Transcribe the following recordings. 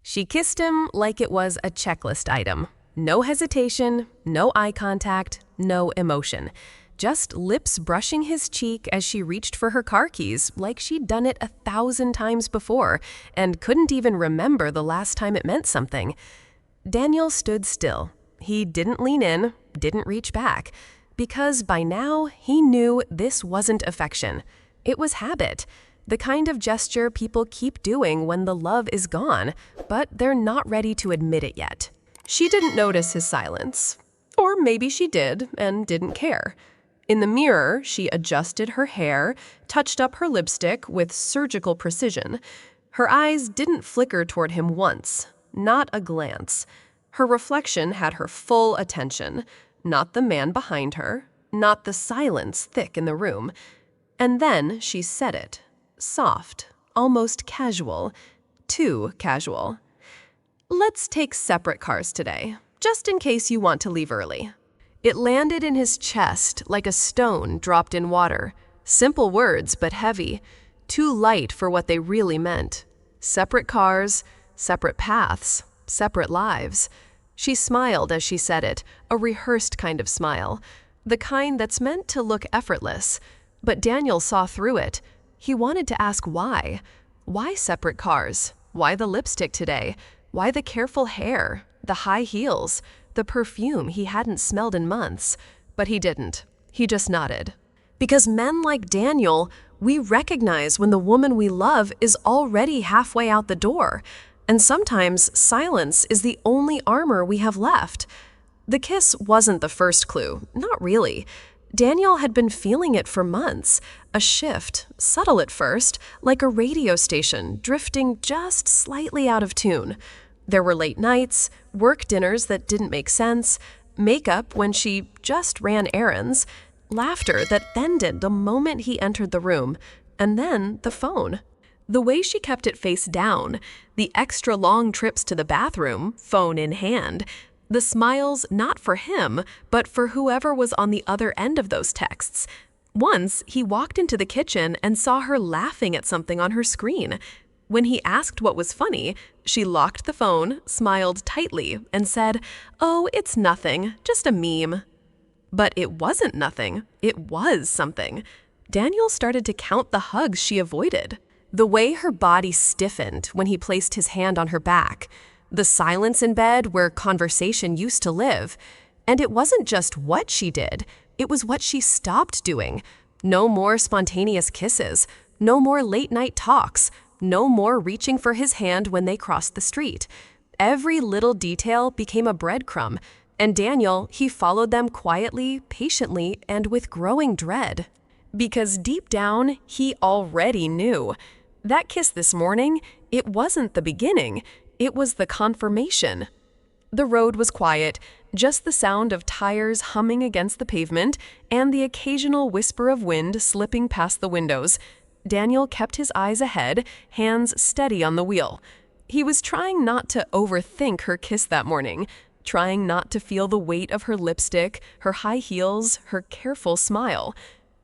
She kissed him like it was a checklist item. No hesitation, no eye contact, no emotion. Just lips brushing his cheek as she reached for her car keys like she'd done it 1,000 times before and couldn't even remember the last time it meant something. Daniel stood still. He didn't lean in, didn't reach back, because by now he knew this wasn't affection. It was habit, the kind of gesture people keep doing when the love is gone, but they're not ready to admit it yet. She didn't notice his silence. Or maybe she did and didn't care. In the mirror, she adjusted her hair, touched up her lipstick with surgical precision. Her eyes didn't flicker toward him once, not a glance. Her reflection had her full attention, not the man behind her, not the silence thick in the room. And then she said it, soft, almost casual, too casual. "Let's take separate cars today, just in case you want to leave early." It landed in his chest like a stone dropped in water. Simple words, but heavy. Too light for what they really meant. Separate cars, separate paths, separate lives. She smiled as she said it, a rehearsed kind of smile. The kind that's meant to look effortless. But Daniel saw through it. He wanted to ask why. Why separate cars? Why the lipstick today? Why the careful hair? The high heels? The perfume he hadn't smelled in months? But he didn't. He just nodded. Because men like Daniel, we recognize when the woman we love is already halfway out the door. And sometimes silence is the only armor we have left. The kiss wasn't the first clue. Not really. Daniel had been feeling it for months. A shift, subtle at first, like a radio station drifting just slightly out of tune. There were late nights, work dinners that didn't make sense, makeup when she just ran errands, laughter that ended the moment he entered the room, and then the phone. The way she kept it face down, the extra long trips to the bathroom, phone in hand, the smiles not for him, but for whoever was on the other end of those texts. Once, he walked into the kitchen and saw her laughing at something on her screen. When he asked what was funny, she locked the phone, smiled tightly, and said, "Oh, it's nothing, just a meme." But it wasn't nothing. It was something. Daniel started to count the hugs she avoided. The way her body stiffened when he placed his hand on her back. The silence in bed where conversation used to live. And it wasn't just what she did. It was what she stopped doing. No more spontaneous kisses. No more late-night talks. No more reaching for his hand when they crossed the street. Every little detail became a breadcrumb, and Daniel, he followed them quietly, patiently, and with growing dread. Because deep down, he already knew. That kiss this morning, it wasn't the beginning, it was the confirmation. The road was quiet, just the sound of tires humming against the pavement and the occasional whisper of wind slipping past the windows. Daniel kept his eyes ahead, hands steady on the wheel. He was trying not to overthink her kiss that morning, trying not to feel the weight of her lipstick, her high heels, her careful smile.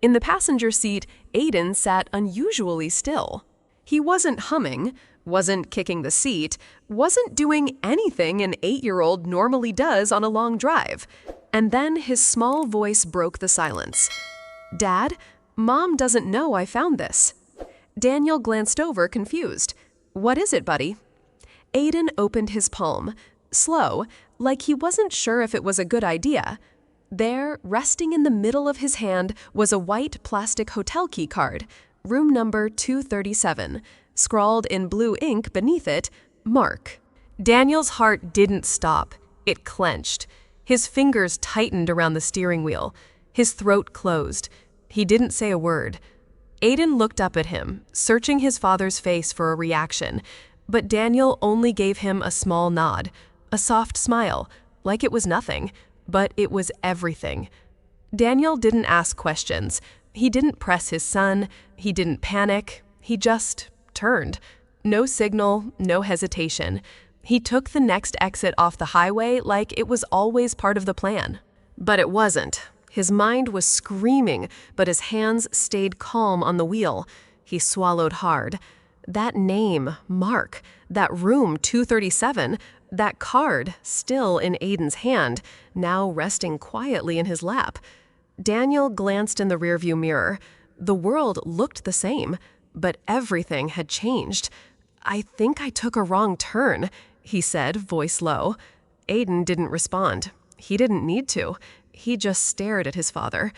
In the passenger seat, Aiden sat unusually still. He wasn't humming, wasn't kicking the seat, wasn't doing anything an 8-year-old normally does on a long drive. And then his small voice broke the silence. "Dad, Mom doesn't know I found this." Daniel glanced over, confused. "What is it, buddy?" Aiden opened his palm, slow, like he wasn't sure if it was a good idea. There, resting in the middle of his hand, was a white plastic hotel key card, room number 237, scrawled in blue ink beneath it, Mark. Daniel's heart didn't stop. It clenched. His fingers tightened around the steering wheel. His throat closed. He didn't say a word. Aiden looked up at him, searching his father's face for a reaction, but Daniel only gave him a small nod, a soft smile, like it was nothing, but it was everything. Daniel didn't ask questions. He didn't press his son. He didn't panic. He just turned. No signal, no hesitation. He took the next exit off the highway like it was always part of the plan. But it wasn't. His mind was screaming, but his hands stayed calm on the wheel. He swallowed hard. That name, Mark, that room 237, that card still in Aiden's hand, now resting quietly in his lap. Daniel glanced in the rearview mirror. The world looked the same, but everything had changed. "I think I took a wrong turn," he said, voice low. Aiden didn't respond. He didn't need to. He just stared at his father.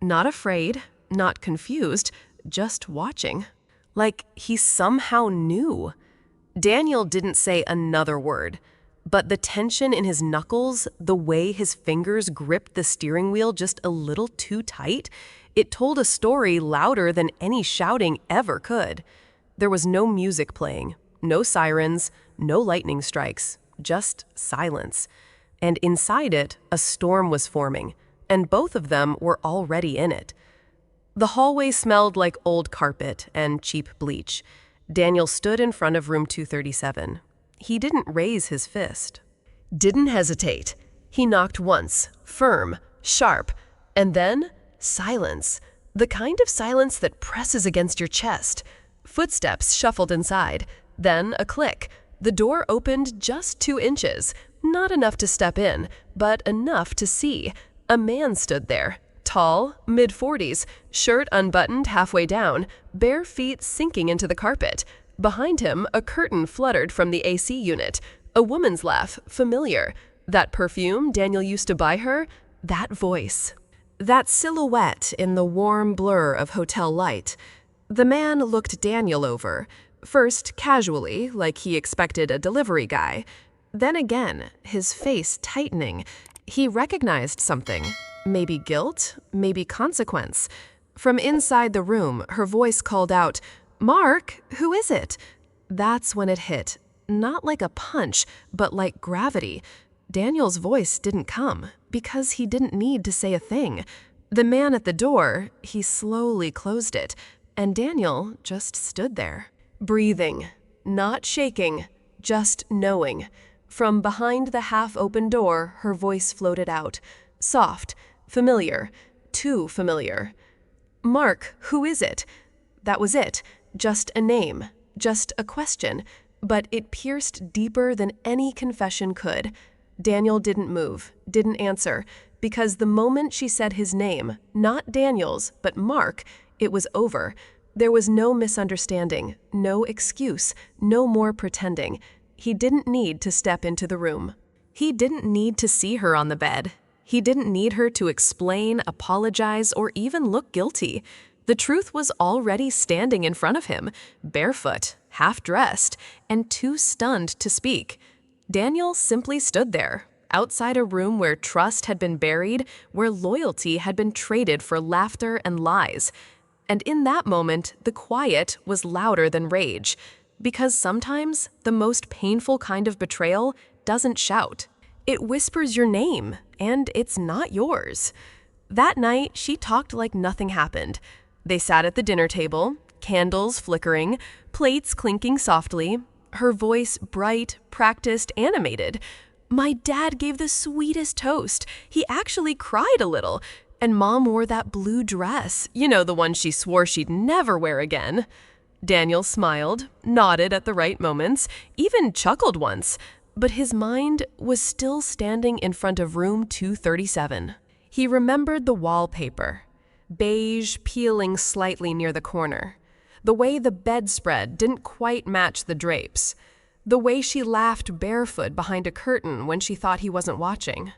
Not afraid, not confused, just watching. Like he somehow knew. Daniel didn't say another word, but the tension in his knuckles, the way his fingers gripped the steering wheel just a little too tight, it told a story louder than any shouting ever could. There was no music playing, no sirens, no lightning strikes, just silence. And inside it, a storm was forming, and both of them were already in it. The hallway smelled like old carpet and cheap bleach. Daniel stood in front of room 237. He didn't raise his fist. Didn't hesitate. He knocked once, firm, sharp, and then silence. The kind of silence that presses against your chest. Footsteps shuffled inside, then a click. The door opened just 2 inches. Not enough to step in, but enough to see. A man stood there. Tall, mid-40s, shirt unbuttoned halfway down, bare feet sinking into the carpet. Behind him, a curtain fluttered from the AC unit. A woman's laugh, familiar. That perfume Daniel used to buy her, that voice. That silhouette in the warm blur of hotel light. The man looked Daniel over, first casually, like he expected a delivery guy. Then again, his face tightening. He recognized something. Maybe guilt, maybe consequence. From inside the room, her voice called out, "Mark, who is it?" That's when it hit. Not like a punch, but like gravity. Daniel's voice didn't come, because he didn't need to say a thing. The man at the door, he slowly closed it, and Daniel just stood there. Breathing, not shaking, just knowing. From behind the half-open door, her voice floated out. Soft, familiar, too familiar. "Mark, who is it?" That was it. Just a name, just a question, but it pierced deeper than any confession could. Daniel didn't move, didn't answer, because the moment she said his name, not Daniel's, but Mark, it was over. There was no misunderstanding, no excuse, no more pretending. He didn't need to step into the room. He didn't need to see her on the bed. He didn't need her to explain, apologize, or even look guilty. The truth was already standing in front of him, barefoot, half-dressed, and too stunned to speak. Daniel simply stood there, outside a room where trust had been buried, where loyalty had been traded for laughter and lies. And in that moment, the quiet was louder than rage, because sometimes the most painful kind of betrayal doesn't shout. It whispers your name, and it's not yours. That night, she talked like nothing happened. They sat at the dinner table, candles flickering, plates clinking softly, her voice bright, practiced, animated. "My dad gave the sweetest toast. He actually cried a little. And Mom wore that blue dress, the one she swore she'd never wear again." Daniel smiled, nodded at the right moments, even chuckled once, but his mind was still standing in front of room 237. He remembered the wallpaper, beige peeling slightly near the corner, the way the bedspread didn't quite match the drapes, the way she laughed barefoot behind a curtain when she thought he wasn't watching.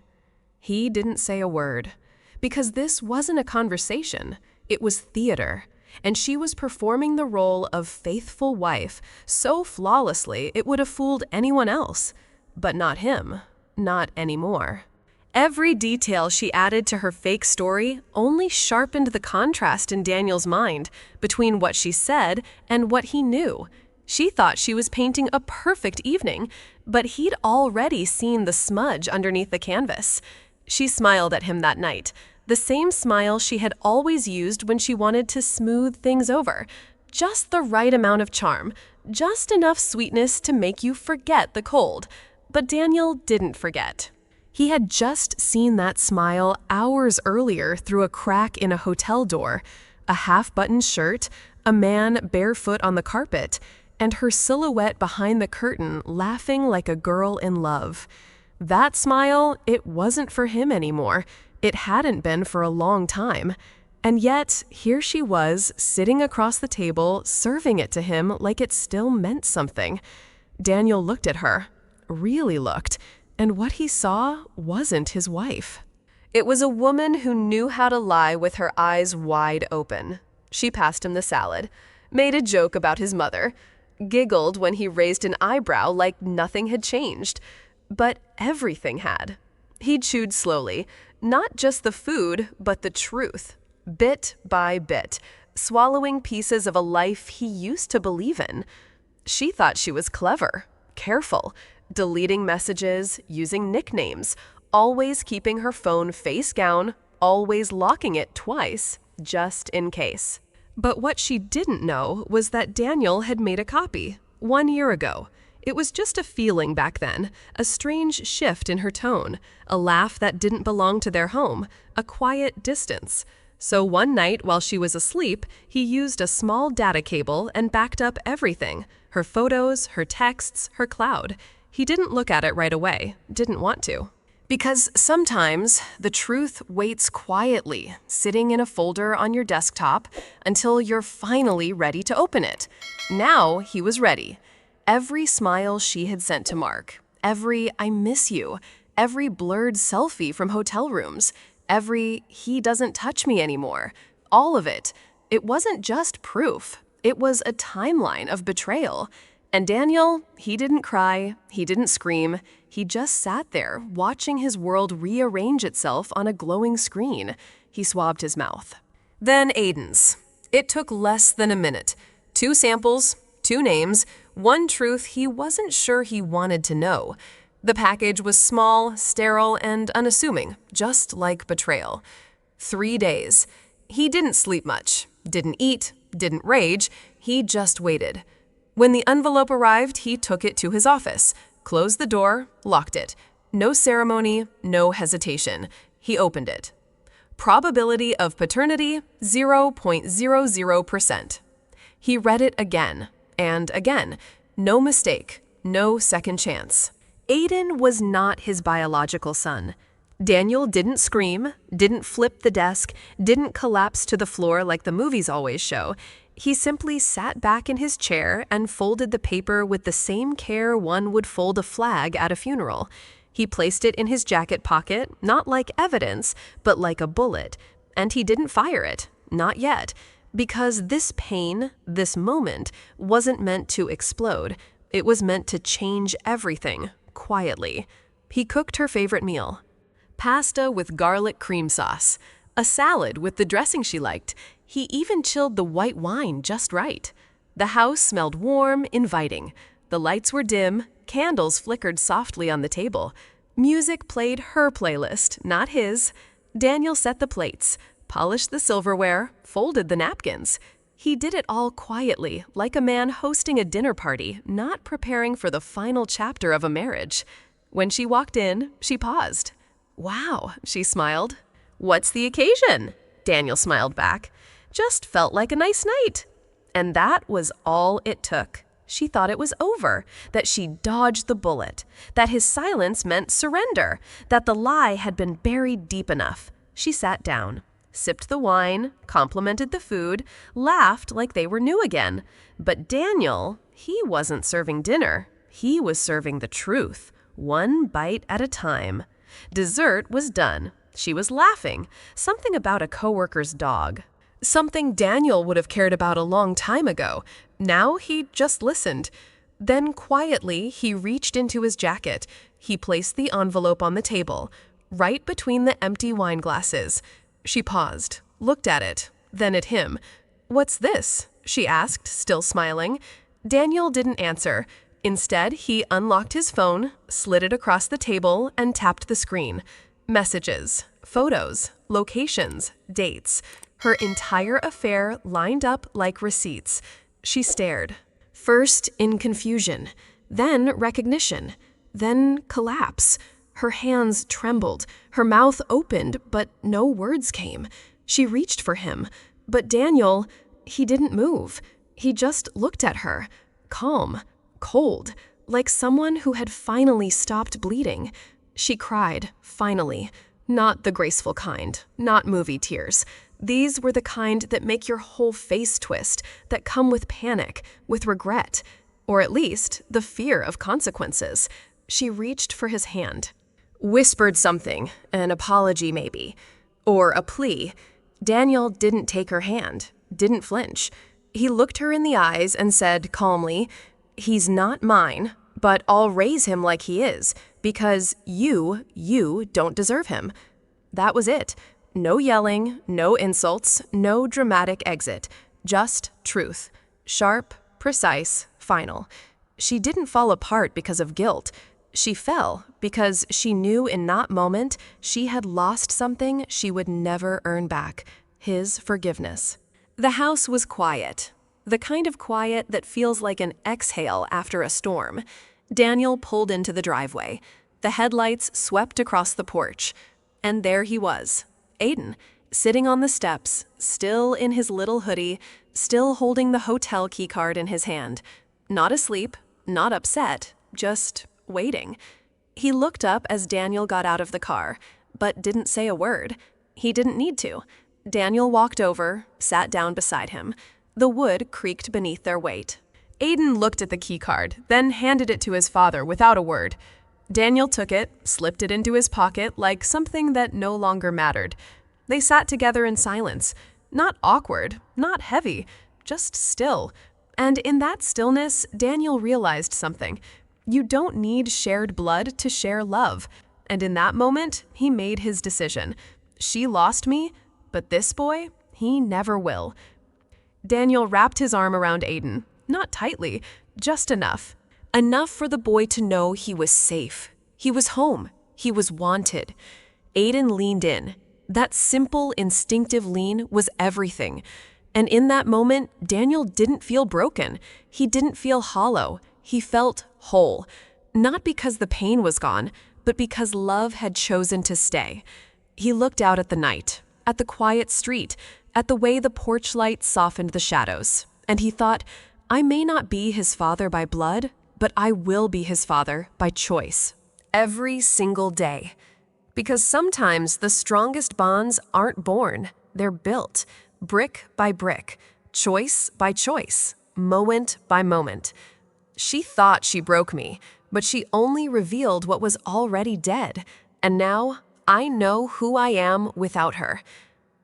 He didn't say a word, because this wasn't a conversation, it was theater, and she was performing the role of faithful wife so flawlessly it would have fooled anyone else, but not him, not anymore. Every detail she added to her fake story only sharpened the contrast in Daniel's mind between what she said and what he knew. She thought she was painting a perfect evening, but he'd already seen the smudge underneath the canvas. She smiled at him that night, the same smile she had always used when she wanted to smooth things over. Just the right amount of charm, just enough sweetness to make you forget the cold. But Daniel didn't forget. He had just seen that smile hours earlier through a crack in a hotel door, a half-buttoned shirt, a man barefoot on the carpet, and her silhouette behind the curtain laughing like a girl in love. That smile, it wasn't for him anymore. It hadn't been for a long time. And yet, here she was, sitting across the table, serving it to him like it still meant something. Daniel looked at her, really looked, and what he saw wasn't his wife. It was a woman who knew how to lie with her eyes wide open. She passed him the salad, made a joke about his mother, giggled when he raised an eyebrow like nothing had changed. But everything had. He chewed slowly, not just the food, but the truth, bit by bit, swallowing pieces of a life he used to believe in. She thought she was clever, careful, deleting messages, using nicknames, always keeping her phone face down, always locking it twice, just in case. But what she didn't know was that Daniel had made a copy 1 year ago. It was just a feeling back then, a strange shift in her tone, a laugh that didn't belong to their home, a quiet distance. So one night while she was asleep, he used a small data cable and backed up everything, her photos, her texts, her cloud. He didn't look at it right away, didn't want to. Because sometimes the truth waits quietly, sitting in a folder on your desktop until you're finally ready to open it. Now he was ready. Every smile she had sent to Mark, every "I miss you," every blurred selfie from hotel rooms, every "he doesn't touch me anymore," all of it. It wasn't just proof. It was a timeline of betrayal. And Daniel, he didn't cry, he didn't scream. He just sat there, watching his world rearrange itself on a glowing screen. He swabbed his mouth. Then Aiden's. It took less than a minute. 2 samples, 2 names, 1 truth he wasn't sure he wanted to know. The package was small, sterile, and unassuming, just like betrayal. 3 days. He didn't sleep much, didn't eat, didn't rage. He just waited. When the envelope arrived, he took it to his office, closed the door, locked it. No ceremony, no hesitation. He opened it. Probability of paternity, 0.00%. He read it again and again. No mistake, no second chance. Aiden was not his biological son. Daniel didn't scream, didn't flip the desk, didn't collapse to the floor like the movies always show. He simply sat back in his chair and folded the paper with the same care one would fold a flag at a funeral. He placed it in his jacket pocket, not like evidence, but like a bullet. And he didn't fire it, not yet, because this pain, this moment, wasn't meant to explode. It was meant to change everything, quietly. He cooked her favorite meal. Pasta with garlic cream sauce, a salad with the dressing she liked. He even chilled the white wine just right. The house smelled warm, inviting. The lights were dim, candles flickered softly on the table. Music played her playlist, not his. Daniel set the plates, polished the silverware, folded the napkins. He did it all quietly, like a man hosting a dinner party, not preparing for the final chapter of a marriage. When she walked in, she paused. "Wow," she smiled. "What's the occasion?" Daniel smiled back. "Just felt like a nice night." And that was all it took. She thought it was over, that she dodged the bullet, that his silence meant surrender, that the lie had been buried deep enough. She sat down, sipped the wine, complimented the food, laughed like they were new again. But Daniel, he wasn't serving dinner. He was serving the truth, 1 bite at a time. Dessert was done. She was laughing, something about a coworker's dog. Something Daniel would have cared about a long time ago. Now he just listened. Then quietly, he reached into his jacket. He placed the envelope on the table, right between the empty wine glasses. She paused, looked at it, then at him. "What's this?" she asked, still smiling. Daniel didn't answer. Instead, he unlocked his phone, slid it across the table, and tapped the screen. Messages, photos, locations, dates. Her entire affair lined up like receipts. She stared. First in confusion, then recognition, then collapse. Her hands trembled, her mouth opened, but no words came. She reached for him, but Daniel, he didn't move. He just looked at her, calm, cold, like someone who had finally stopped bleeding. She cried, finally. Not the graceful kind, not movie tears. These were the kind that make your whole face twist, that come with panic, with regret, or at least the fear of consequences. She reached for his hand. Whispered something, an apology maybe, or a plea. Daniel didn't take her hand, didn't flinch. He looked her in the eyes and said calmly, "He's not mine, but I'll raise him like he is, because you don't deserve him." That was it. No yelling, no insults, no dramatic exit. Just truth. Sharp, precise, final. She didn't fall apart because of guilt. She fell because she knew in that moment she had lost something she would never earn back, his forgiveness. The house was quiet, the kind of quiet that feels like an exhale after a storm. Daniel pulled into the driveway. The headlights swept across the porch. And there he was, Aiden, sitting on the steps, still in his little hoodie, still holding the hotel keycard in his hand. Not asleep, not upset, just waiting. He looked up as Daniel got out of the car, but didn't say a word. He didn't need to. Daniel walked over, sat down beside him. The wood creaked beneath their weight. Aiden looked at the keycard, then handed it to his father without a word. Daniel took it, slipped it into his pocket like something that no longer mattered. They sat together in silence. Not awkward, not heavy, just still. And in that stillness, Daniel realized something. You don't need shared blood to share love. And in that moment, he made his decision. She lost me, but this boy, he never will. Daniel wrapped his arm around Aiden, not tightly, just enough. Enough for the boy to know he was safe. He was home. He was wanted. Aiden leaned in. That simple, instinctive lean was everything. And in that moment, Daniel didn't feel broken. He didn't feel hollow. He felt whole. Not because the pain was gone, but because love had chosen to stay. He looked out at the night, at the quiet street, at the way the porch light softened the shadows. And he thought, I may not be his father by blood, but I will be his father by choice. Every single day. Because sometimes the strongest bonds aren't born, they're built, brick by brick, choice by choice, moment by moment. She thought she broke me, but she only revealed what was already dead. And now, I know who I am without her.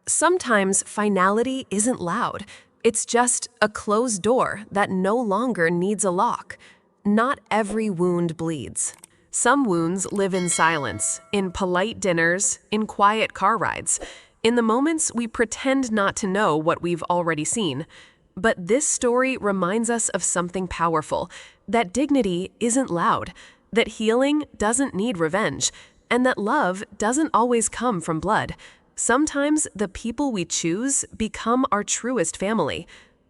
Sometimes finality isn't loud. It's just a closed door that no longer needs a lock. Not every wound bleeds. Some wounds live in silence, in polite dinners, in quiet car rides, in the moments we pretend not to know what we've already seen. But this story reminds us of something powerful, that dignity isn't loud, that healing doesn't need revenge, and that love doesn't always come from blood. Sometimes the people we choose become our truest family.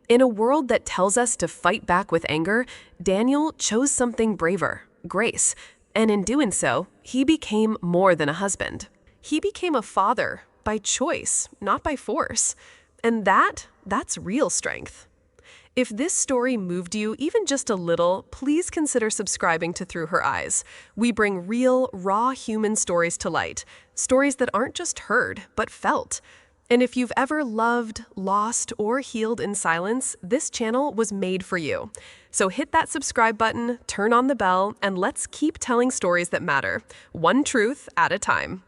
In a world that tells us to fight back with anger, Daniel chose something braver, grace. And in doing so, he became more than a husband. He became a father by choice, not by force. And that's real strength. If this story moved you even just a little, please consider subscribing to Through Her Eyes. We bring real, raw human stories to light. Stories that aren't just heard, but felt. And if you've ever loved, lost, or healed in silence, this channel was made for you. So hit that subscribe button, turn on the bell, and let's keep telling stories that matter, one truth at a time.